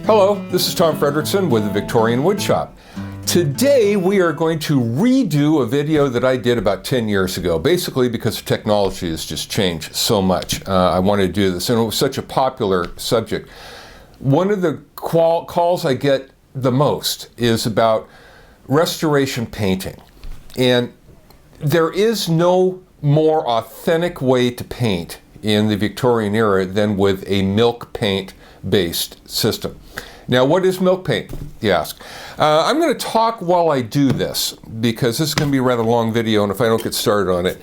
Hello, this is Tom Fredrickson with the Victorian Woodshop. Today we are going to redo a video that I did about 10 years ago, basically because technology has just changed so much. I wanted to do this, and it was such a popular subject. One of the calls I get the most is about restoration painting. And there is no more authentic way to paint in the Victorian era than with a milk paint based system. Now, what is milk paint, you ask? I'm going to talk while I do this because this is going to be a rather long video, and if I don't get started on it,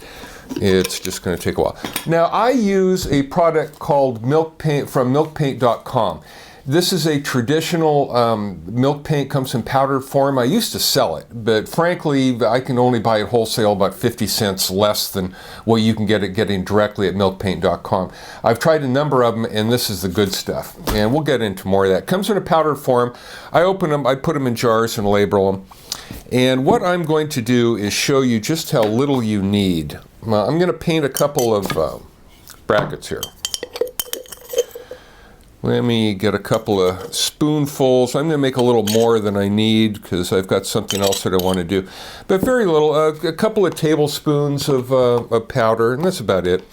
it's just going to take a while. Now, I use a product called milk paint from milkpaint.com. This is a traditional milk paint, comes in powdered form. I used to sell it, but frankly, I can only buy it wholesale about 50 cents less than what you can get it getting directly at milkpaint.com. I've tried a number of them, and this is the good stuff. And we'll get into more of that. It comes in a powdered form. I open them, I put them in jars and label them. And what I'm going to do is show you just how little you need. I'm going to paint a couple of brackets here. Let me get a couple of spoonfuls. I'm going to make a little more than I need because I've got something else that I want to do. But very little, a couple of tablespoons of powder, and that's about it.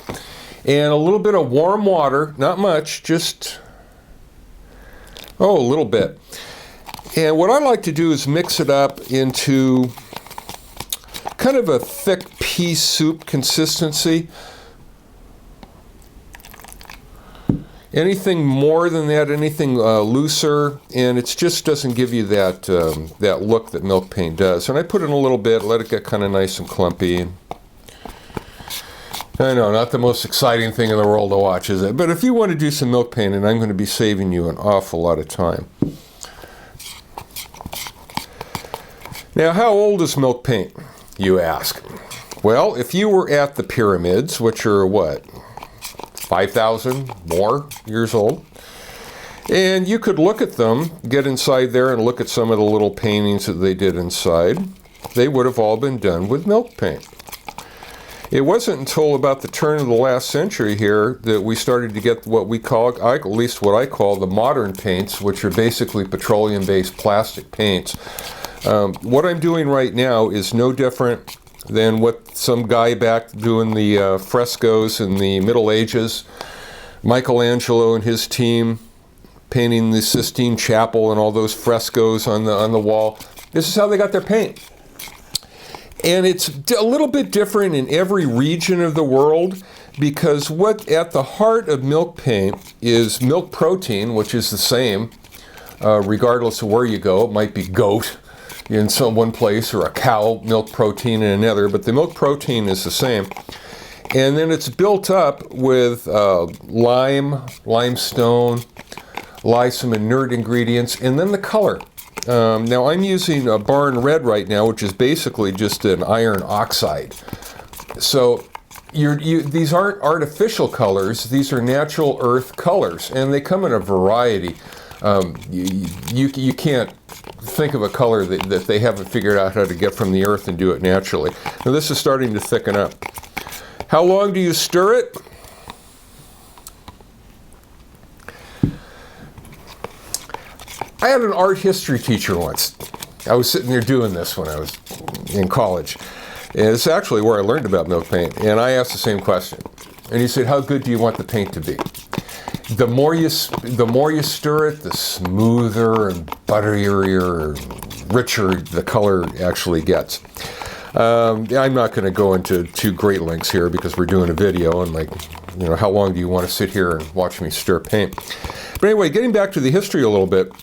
And a little bit of warm water, not much, just, a little bit. And what I like to do is mix it up into kind of a thick pea soup consistency. Anything more than that, anything looser, and it just doesn't give you that that look that milk paint does. And I put in a little bit, let it get kind of nice and clumpy. I know, not the most exciting thing in the world to watch, is it? But if you want to do some milk painting, I'm going to be saving you an awful lot of time. Now, how old is milk paint, you ask? Well, if you were at the pyramids, which are what? 5,000 more years old. And you could look at them, get inside there and look at some of the little paintings that they did inside. They would have all been done with milk paint. It wasn't until about the turn of the last century here that we started to get what we call, at least what I call, the modern paints, which are basically petroleum-based plastic paints. What I'm doing right now is no different than what some guy back doing the frescoes in the Middle Ages, Michelangelo and his team painting the Sistine Chapel and all those frescoes on the wall. This is how they got their paint. And it's a little bit different in every region of the world because what at the heart of milk paint is milk protein, which is the same regardless of where you go. It might be goat in one place or a cow milk protein in another, but the milk protein is the same. And then it's built up with limestone, some inert ingredients, and then the color. Now I'm using a barn red right now, which is basically just an iron oxide. So these aren't artificial colors, these are natural earth colors, and they come in a variety. You can't think of a color that they haven't figured out how to get from the earth and do it naturally. Now this is starting to thicken up. How long do you stir it? I had an art history teacher once. I was sitting there doing this when I was in college. And it's actually where I learned about milk paint. And I asked the same question. And he said, how good do you want the paint to be? The more you stir it, the smoother and butterier, richer the color actually gets. I'm not going to go into too great lengths here because we're doing a video and how long do you want to sit here and watch me stir paint? But anyway, getting back to the history a little bit,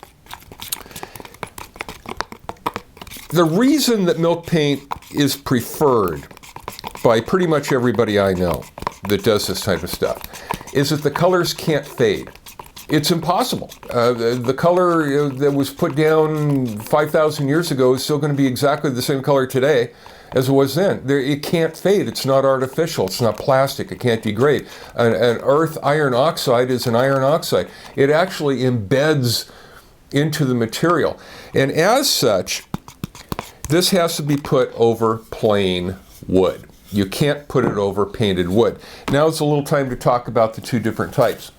the reason that milk paint is preferred by pretty much everybody I know that does this type of stuff is that the colors can't fade. It's impossible. The color that was put down 5,000 years ago is still going to be exactly the same color today as it was then. It can't fade. It's not artificial. It's not plastic. It can't degrade. An earth iron oxide is an iron oxide. It actually embeds into the material. And as such, this has to be put over plain wood. You can't put it over painted wood. Now it's a little time to talk about the two different types.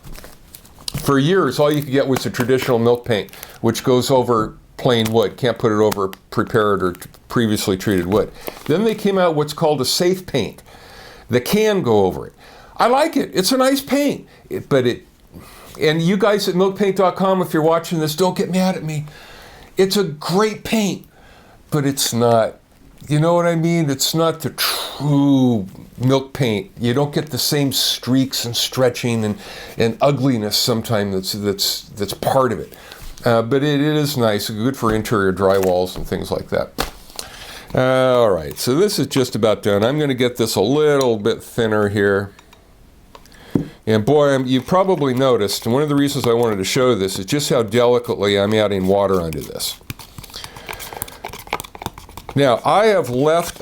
For years, all you could get was the traditional milk paint, which goes over plain wood. Can't put it over prepared or previously treated wood. Then they came out what's called a safe paint that can go over it. I like it. It's a nice paint, and you guys at milkpaint.com, if you're watching this, don't get mad at me. It's a great paint, but it's not, you know what I mean? It's not the true milk paint. You don't get the same streaks and stretching and ugliness sometimes that's part of it. But it is nice, good for interior drywalls and things like that. All right, so this is just about done. I'm going to get this a little bit thinner here. And boy, you probably noticed, and one of the reasons I wanted to show this is just how delicately I'm adding water onto this. Now, I have left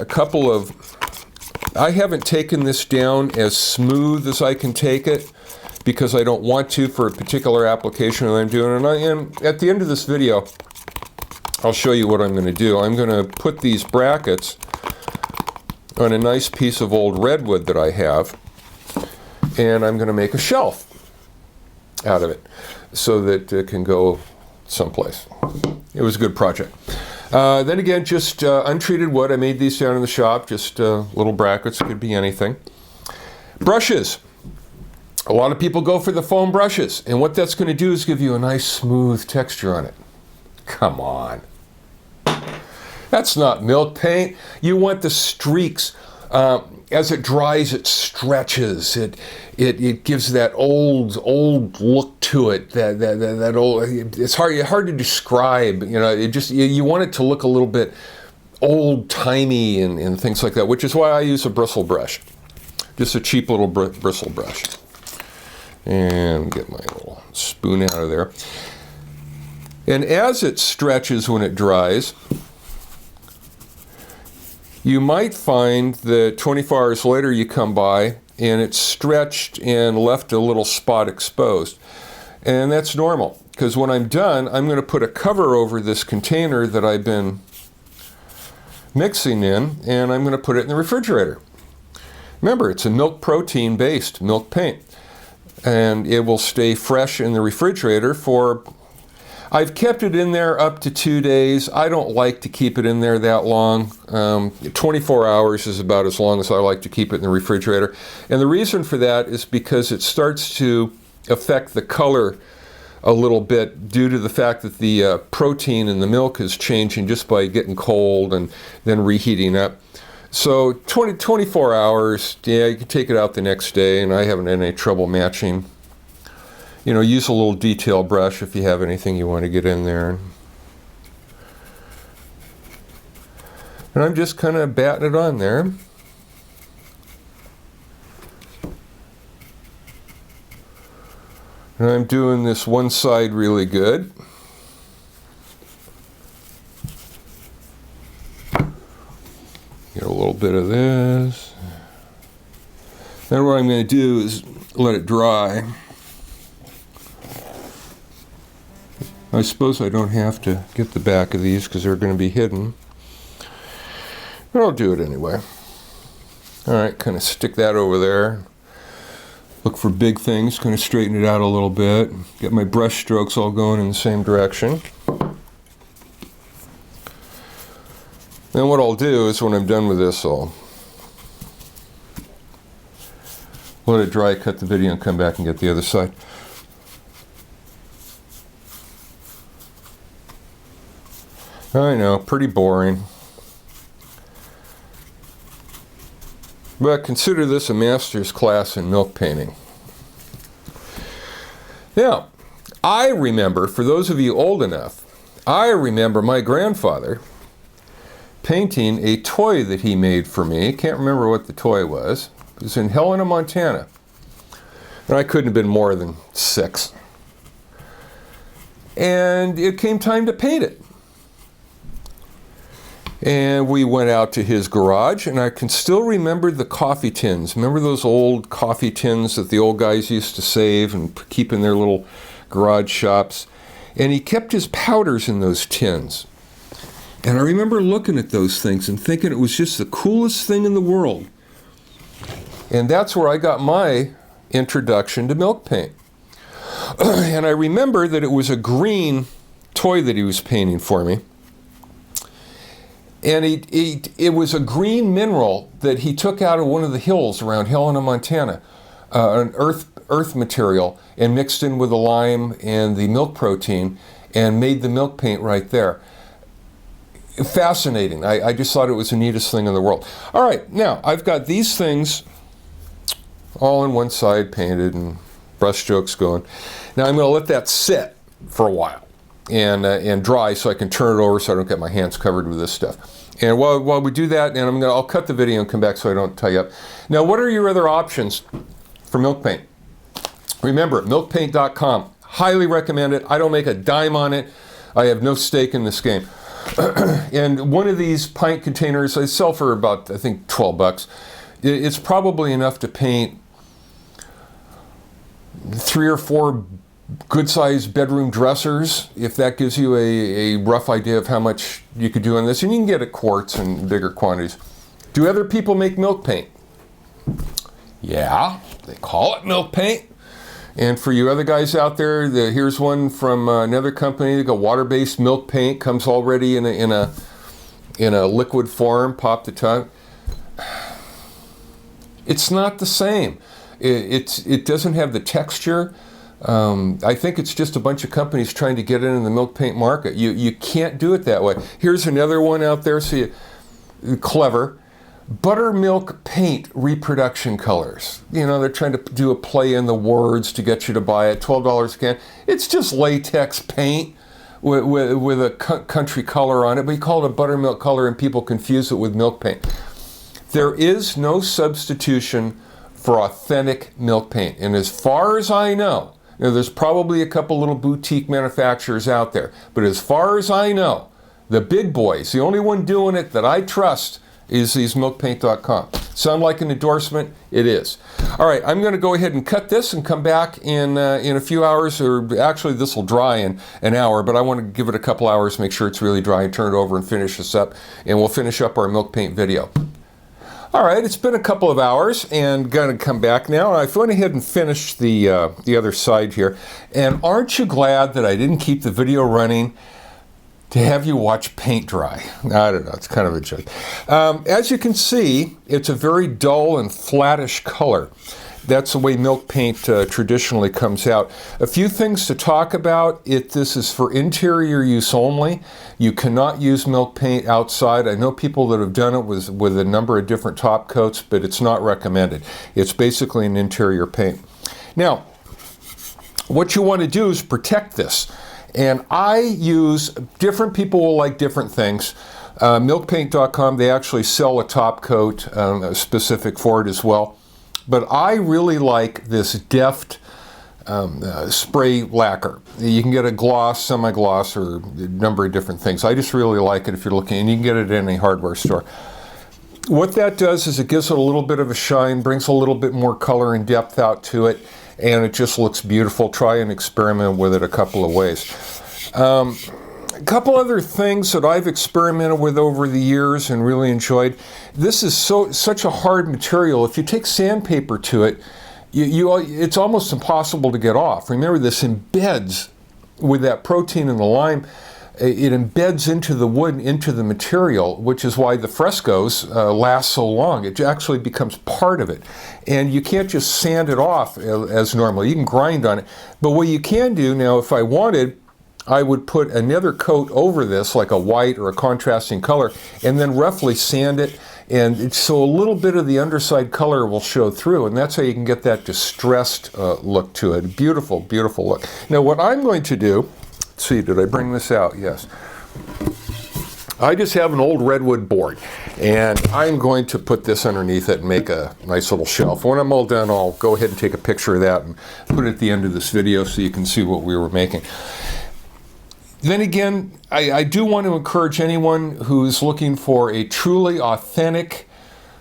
I haven't taken this down as smooth as I can take it because I don't want to for a particular application that I'm doing. And at the end of this video, I'll show you what I'm going to do. I'm going to put these brackets on a nice piece of old redwood that I have, and I'm going to make a shelf out of it so that it can go someplace. It was a good project. Then again, just untreated wood. I made these down in the shop, just little brackets, could be anything. Brushes. A lot of people go for the foam brushes, and what that's going to do is give you a nice smooth texture on it. Come on. That's not milk paint. You want the streaks. As it dries, it stretches. It gives that old look to it. That old. It's hard to describe. You know, you want it to look a little bit old timey and things like that. Which is why I use a bristle brush, just a cheap little bristle brush. And get my little spoon out of there. And as it stretches when it dries, you might find that 24 hours later you come by and it's stretched and left a little spot exposed. And that's normal, because when I'm done, I'm going to put a cover over this container that I've been mixing in, and I'm going to put it in the refrigerator. Remember, it's a milk protein based milk paint, and it will stay fresh in the refrigerator for, I've kept it in there up to 2 days. I don't like to keep it in there that long. 24 hours is about as long as I like to keep it in the refrigerator. And the reason for that is because it starts to affect the color a little bit due to the fact that the protein in the milk is changing just by getting cold and then reheating up. So 24 hours, yeah, you can take it out the next day, and I haven't had any trouble matching. You know, use a little detail brush if you have anything you want to get in there. And I'm just kind of batting it on there. And I'm doing this one side really good. Get a little bit of this. Then what I'm going to do is let it dry. I suppose I don't have to get the back of these because they're going to be hidden. But I'll do it anyway. All right, kind of stick that over there. Look for big things, kind of straighten it out a little bit. Get my brush strokes all going in the same direction. Then what I'll do is when I'm done with this, I'll let it dry, cut the video, and come back and get the other side. I know, pretty boring. But consider this a master's class in milk painting. Now, I remember, for those of you old enough, I remember my grandfather painting a toy that he made for me. Can't remember what the toy was. It was in Helena, Montana. And I couldn't have been more than 6. And it came time to paint it. And we went out to his garage, and I can still remember the coffee tins. Remember those old coffee tins that the old guys used to save and keep in their little garage shops? And he kept his powders in those tins. And I remember looking at those things and thinking it was just the coolest thing in the world. And that's where I got my introduction to milk paint. And I remember that it was a green toy that he was painting for me. And it was a green mineral that he took out of one of the hills around Helena, Montana, an earth material, and mixed in with the lime and the milk protein and made the milk paint right there. Fascinating. I just thought it was the neatest thing in the world. All right, now I've got these things all on one side painted and brush strokes going. Now I'm going to let that sit for a while and dry so I can turn it over so I don't get my hands covered with this stuff. And while we do that, and I'll cut the video and come back so I don't tie you up. Now, what are your other options for milk paint? Remember, milkpaint.com. Highly recommend it. I don't make a dime on it. I have no stake in this game. And one of these pint containers I sell for about, I think, 12 bucks. It's probably enough to paint 3 or 4 good-sized bedroom dressers, if that gives you a rough idea of how much you could do on this. And you can get it quarts and bigger quantities. Do other people make milk paint? Yeah, they call it milk paint. And for you other guys out there, here's one from another company. They got water-based milk paint, comes already in a liquid form. Pop the tongue. It's not the same. It doesn't have the texture. I think it's just a bunch of companies trying to get in the milk paint market. You can't do it that way. Here's another one out there. See, clever. Buttermilk paint reproduction colors. You know, they're trying to do a play in the words to get you to buy it. $12 a can. It's just latex paint with a country color on it, but you call it a buttermilk color and people confuse it with milk paint. There is no substitution for authentic milk paint. And as far as I know, there's probably a couple little boutique manufacturers out there, but as far as I know, the big boys, the only one doing it that I trust is these milkpaint.com. Sound like an endorsement? It is. All right, I'm going to go ahead and cut this and come back in a few hours, or actually this will dry in an hour, but I want to give it a couple hours, make sure it's really dry, and turn it over and finish this up, and we'll finish up our milk paint video. All right, it's been a couple of hours and going to come back now. I've went ahead and finished the other side here. And aren't you glad that I didn't keep the video running to have you watch paint dry? I don't know, it's kind of a joke. As you can see, it's a very dull and flattish color. That's the way milk paint traditionally comes out. A few things to talk about. This is for interior use only. You cannot use milk paint outside. I know people that have done it with a number of different top coats, but it's not recommended. It's basically an interior paint. Now, what you want to do is protect this. And different people will like different things. Milkpaint.com, they actually sell a top coat specific for it as well. But I really like this Deft spray lacquer. You can get a gloss, semi-gloss, or a number of different things. I just really like it if you're looking, and you can get it in any hardware store. What that does is it gives it a little bit of a shine, brings a little bit more color and depth out to it, and it just looks beautiful. Try and experiment with it a couple of ways. A couple other things that I've experimented with over the years and really enjoyed. This is such a hard material. If you take sandpaper to it, it's almost impossible to get off. Remember, this embeds with that protein and the lime. It embeds into the wood, into the material, which is why the frescoes last so long. It actually becomes part of it. And you can't just sand it off as normal. You can grind on it. But what you can do now, if I wanted, I would put another coat over this, like a white or a contrasting color, and then roughly sand it, and so a little bit of the underside color will show through, and that's how you can get that distressed look to it. Beautiful, beautiful look. Now what I'm going to do, let's see, did I bring this out? Yes. I just have an old redwood board, and I'm going to put this underneath it and make a nice little shelf. When I'm all done, I'll go ahead and take a picture of that and put it at the end of this video so you can see what we were making. Then again, I do want to encourage anyone who's looking for a truly authentic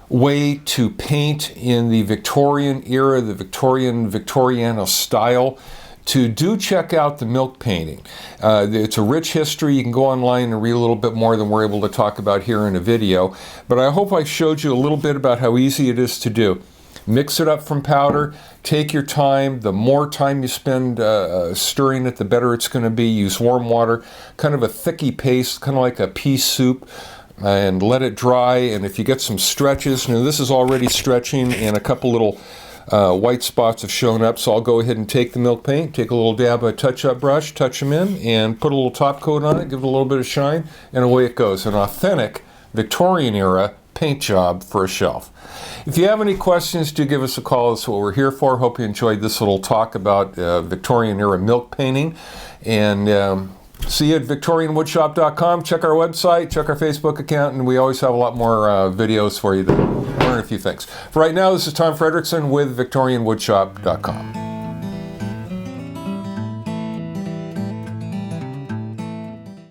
way to paint in the Victorian era, the Victoriana style, to do check out the milk painting. It's a rich history. You can go online and read a little bit more than we're able to talk about here in a video. But I hope I showed you a little bit about how easy it is to do. Mix it up from powder. Take your time. The more time you spend stirring it, the better it's going to be. Use warm water, kind of a thicky paste, kind of like a pea soup, and let it dry. And if you get some stretches, now this is already stretching, and a couple little white spots have shown up, so I'll go ahead and take the milk paint, take a little dab of a touch-up brush, touch them in, and put a little top coat on it, give it a little bit of shine, and away it goes. An authentic Victorian era paint job for a shelf. If you have any questions, do give us a call. That's what we're here for. Hope you enjoyed this little talk about Victorian era milk painting. And see you at victorianwoodshop.com. Check our website, check our Facebook account, and we always have a lot more videos for you to learn a few things. For right now, this is Tom Fredrickson with victorianwoodshop.com.